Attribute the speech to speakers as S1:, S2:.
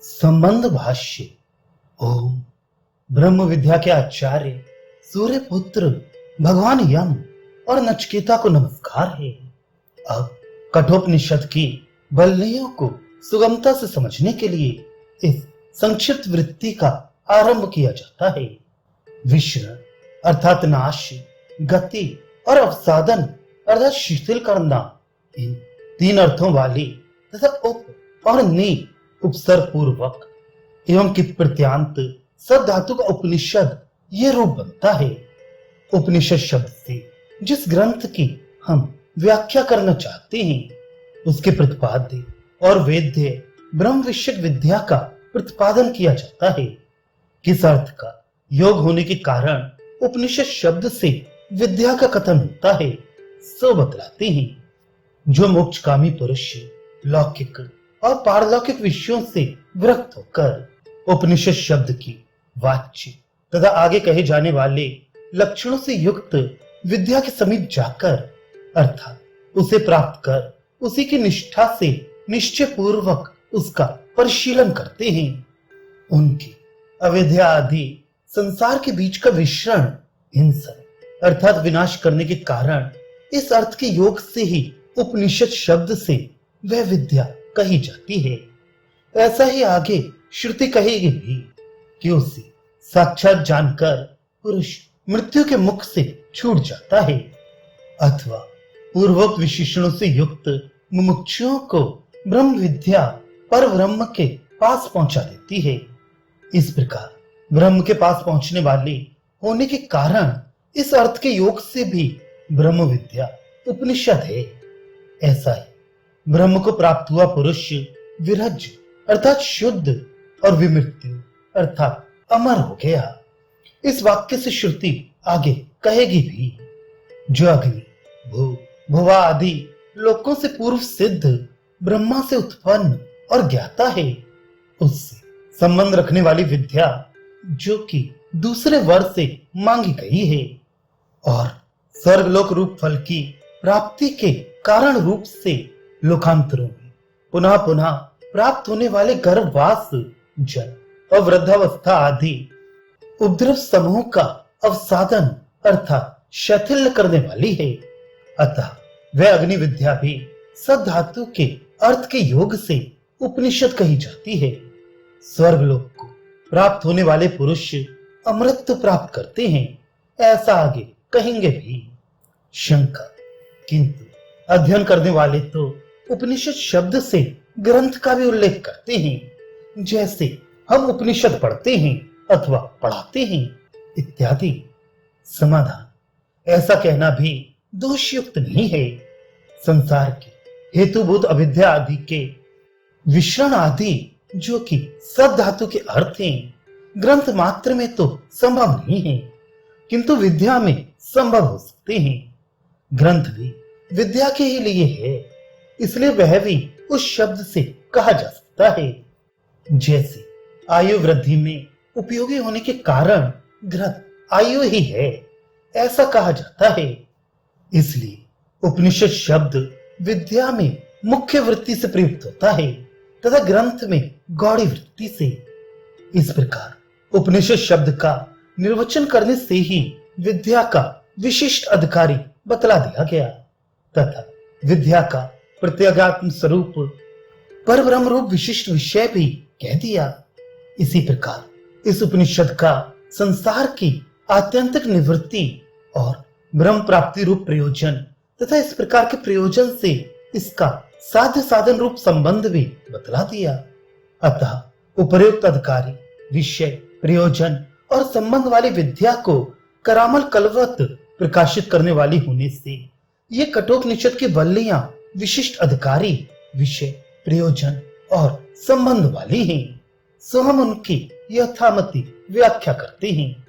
S1: संबंध भाष्य। ओम ब्रह्म विद्या के आचार्य सूर्य पुत्र भगवान यम और नचिकेता को नमस्कार है। अब कठोपनिषद की वल्लियों को सुगमता से समझने के लिए इस संक्षिप्त वृत्ति का आरंभ किया जाता है। विश्रण अर्थात नाश, गति और अवसादन अर्थात शिथिल करना, इन तीन अर्थों वाली तथा उप और नि उपसर्ग पूर्वक एवं कित प्रत्यांत सब धातु का उपनिषद ये रूप बनता है। उपनिषद शब्द से जिस ग्रंथ की हम व्याख्या करना चाहते हैं उसके प्रतिपाद्य और वेद्य ब्रह्म विषयक विद्या का प्रतिपादन किया जाता है। किस अर्थ का योग होने के कारण उपनिषद शब्द से विद्या का कथन होता है सो बतलाते हैं। जो मोक्षकामी पुरुष लौकिक और पारलौकिक विषयों से विरक्त होकर उपनिषद शब्द की वाच्य तथा आगे कहे जाने वाले लक्षणों से युक्त विद्या के समीप जाकर अर्थात उसे प्राप्त कर उसी की निष्ठा से निश्चय पूर्वक उसका परिशीलन करते हैं, उनकी अविद्या आदि संसार के बीच का विश्रण हिंसन अर्थात विनाश करने के कारण इस अर्थ के योग से ही उपनिषद शब्द से वह विद्या कही जाती है। ऐसा ही आगे श्रुति कहेगी भी कि उसे साक्षात जानकर पुरुष मृत्यु के मुख से छूट जाता है अथवा पूर्वोक्त विशेषणों से युक्त मुमुक्षुओं को ब्रह्म विद्या पर ब्रह्म के पास पहुंचा देती है। इस प्रकार ब्रह्म के पास पहुंचने वाले होने के कारण इस अर्थ के योग से भी ब्रह्म विद्या उपनिषद है। ऐसा ही ब्रह्म को प्राप्त हुआ पुरुष विरज अर्थात शुद्ध और विमृत्यु अर्थात अमर हो गया। इस वाक्य से श्रुति आगे कहेगी भी जो अग्नि भू भुवा आदि लोकों से पूर्व सिद्ध ब्रह्मा से उत्पन्न और ज्ञाता है उससे संबंध रखने वाली विद्या जो कि दूसरे वर से मांगी गई है और स्वर्गलोक रूप फल की प्राप्ति के कारण रूप से लोकांतरों में पुनः पुनः प्राप्त होने वाले गर्भवास जल और वृद्धावस्था आदि उपद्रव समूह का अवसादन अर्थात शिथिल करने वाली है। अतः वह अग्नि विद्या भी सद्धातु के अर्थ के योग से उपनिषद कही जाती है। स्वर्गलोक को प्राप्त होने वाले पुरुष अमृत प्राप्त करते हैं ऐसा आगे कहेंगे भी। शंका किंतु अध्ययन करने वाले तो उपनिषद शब्द से ग्रंथ का भी उल्लेख करते हैं, जैसे हम उपनिषद पढ़ते हैं अथवा पढ़ाते हैं इत्यादि। समाधान ऐसा कहना भी दोषयुक्त नहीं है। संसार के हेतुभूत अविद्या आदि के विश्रण आदि जो कि सब धातु के अर्थ हैं ग्रंथ मात्र में तो संभव नहीं है किंतु विद्या में संभव हो सकते हैं। ग्रंथ भी विद्या के ही लिए है इसलिए वह भी उस शब्द से कहा जा सकता है। जैसे आयु वृद्धि में उपयोगी होने के कारण ग्रंथ आयु ही है ऐसा कहा जाता है। इसलिए उपनिषद शब्द विद्या में मुख्य वृत्ति से प्रयुक्त होता है तथा ग्रंथ में गौड़ी वृत्ति से। इस प्रकार उपनिषद शब्द का निर्वचन करने से ही विद्या का विशिष्ट अधिकारी बतला दिया गया तथा विद्या का प्रत्यगात्म स्वरूप पर ब्रह्म रूप विशिष्ट विषय भी कह दिया। इसी प्रकार इस उपनिषद का संसार की आत्यंतिक निवृत्ति और ब्रह्म प्राप्ति रूप प्रयोजन तथा इस प्रकार के प्रयोजन से इसका साध्य साधन रूप संबंध भी बतला दिया। अतः उपर्युक्त अधिकारी विषय प्रयोजन और संबंध वाली विद्या को करामल कलवत प्रकाशित करने वाली होने से ये कठोपनिषद की वल्लियां विशिष्ट अधिकारी विषय प्रयोजन और संबंध वाली हैं। सो हम उनकी यथामति व्याख्या करते हैं।